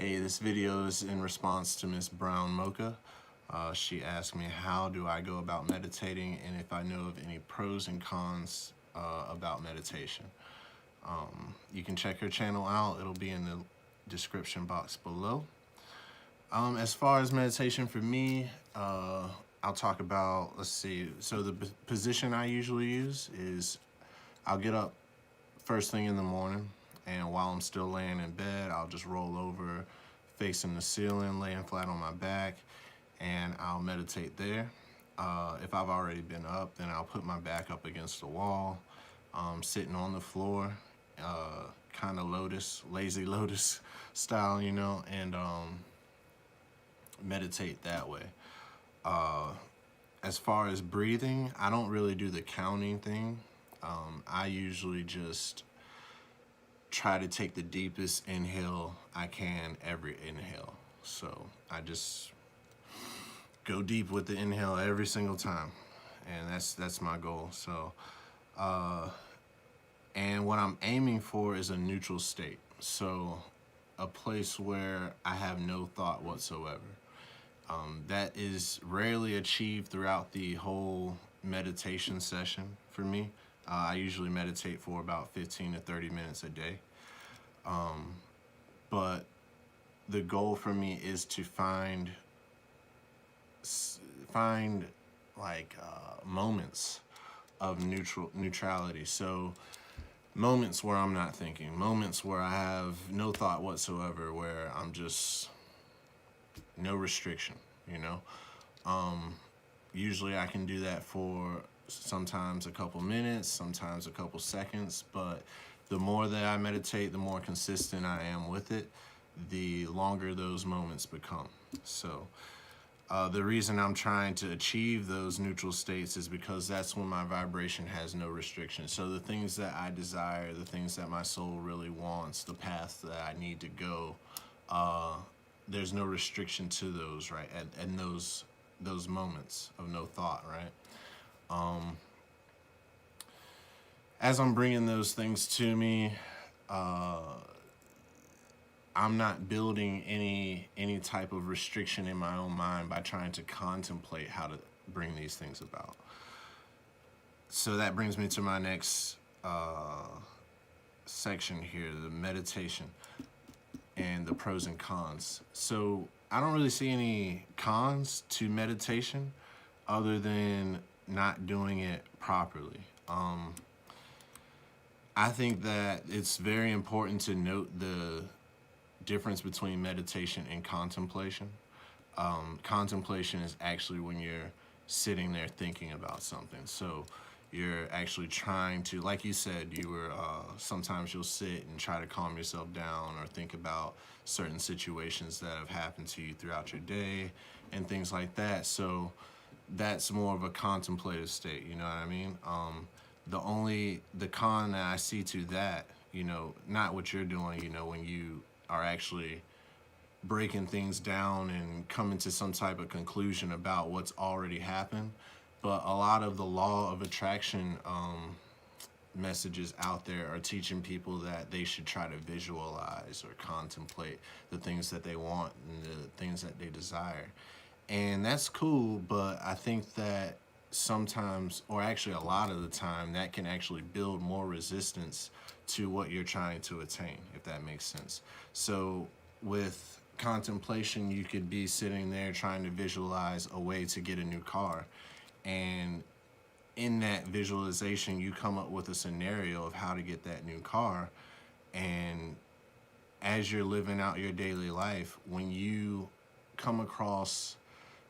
Hey, this video is in response to Miss Brown Mocha. She asked me how do I go about meditating and if I know of any pros and cons about meditation. You can check her channel out. It'll be in the description box below. As far as meditation for me, I'll talk about, let's see, so the position I usually use is I'll get up first thing in the morning, and while I'm still laying in bed, I'll just roll over facing the ceiling, laying flat on my back, and I'll meditate there. If I've already been up, then I'll put my back up against the wall, sitting on the floor, kind of lazy lotus style, and meditate that way. As far as breathing, I don't really do the counting thing. I usually just try to take the deepest inhale I can every inhale. So I just go deep with the inhale every single time, and that's my goal. So and what I'm aiming for is a neutral state, so a place where I have no thought whatsoever. That is rarely achieved throughout the whole meditation session for me. I usually meditate for about 15 to 30 minutes a day. But the goal for me is to find like moments of neutrality. So moments where I'm not thinking, moments where I have no thought whatsoever, where I'm just no restriction, Usually I can do that for sometimes a couple minutes, sometimes a couple seconds, but the more that I meditate, the more consistent I am with it, the longer those moments become. So the reason I'm trying to achieve those neutral states is because that's when my vibration has no restriction. So the things that I desire, the things that my soul really wants, the path that I need to go, there's no restriction to those, right? And those moments of no thought, right? As I'm bringing those things to me, I'm not building any type of restriction in my own mind by trying to contemplate how to bring these things about. So that brings me to my next section here, the meditation and the pros and cons. So I don't really see any cons to meditation other than not doing it properly. I think that it's very important to note the difference between meditation and contemplation. Contemplation is actually when you're sitting there thinking about something. So you're actually trying to, like you said, sometimes you'll sit and try to calm yourself down or think about certain situations that have happened to you throughout your day and things like that. So that's more of a contemplative state, you know what I mean? The con that I see to that, not what you're doing, when you are actually breaking things down and coming to some type of conclusion about what's already happened. But a lot of the law of attraction messages out there are teaching people that they should try to visualize or contemplate the things that they want and the things that they desire. And that's cool, but I think that sometimes, or actually a lot of the time, that can actually build more resistance to what you're trying to attain, if that makes sense. So with contemplation, you could be sitting there trying to visualize a way to get a new car. And in that visualization, you come up with a scenario of how to get that new car. And as you're living out your daily life, when you come across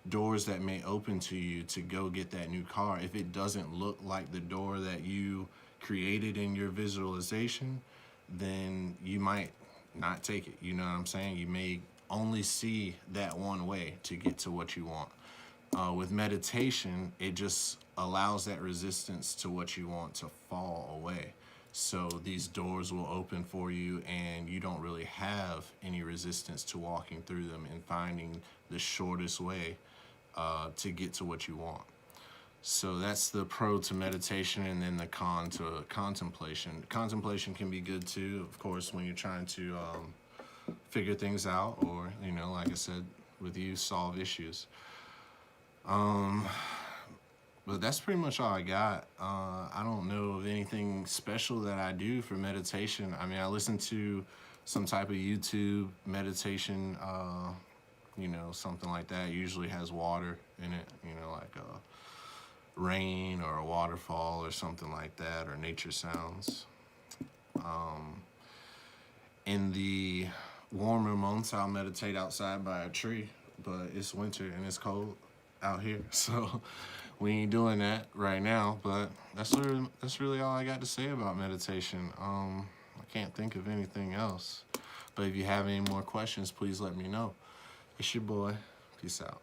doors that may open to you to go get that new car, if it doesn't look like the door that you created in your visualization, then you might not take it. You know what I'm saying? You may only see that one way to get to what you want. With meditation, it just allows that resistance to what you want to fall away. So these doors will open for you and you don't really have any resistance to walking through them and finding the shortest way to get to what you want. So that's the pro to meditation, and then the con to contemplation. Contemplation can be good too, of course, when you're trying to figure things out, or, you know, like I said, with you, solve issues. Um, but that's pretty much all I got. I don't know of anything special that I do for meditation. I mean, I listen to some type of YouTube meditation, you know, something like that. Usually has water in it, you know, like rain or a waterfall or something like that, or nature sounds. In the warmer months, I'll meditate outside by a tree, but it's winter and it's cold out here, so we ain't doing that right now. But that's really all I got to say about meditation. I can't think of anything else. But if you have any more questions, please let me know. It's your boy. Peace out.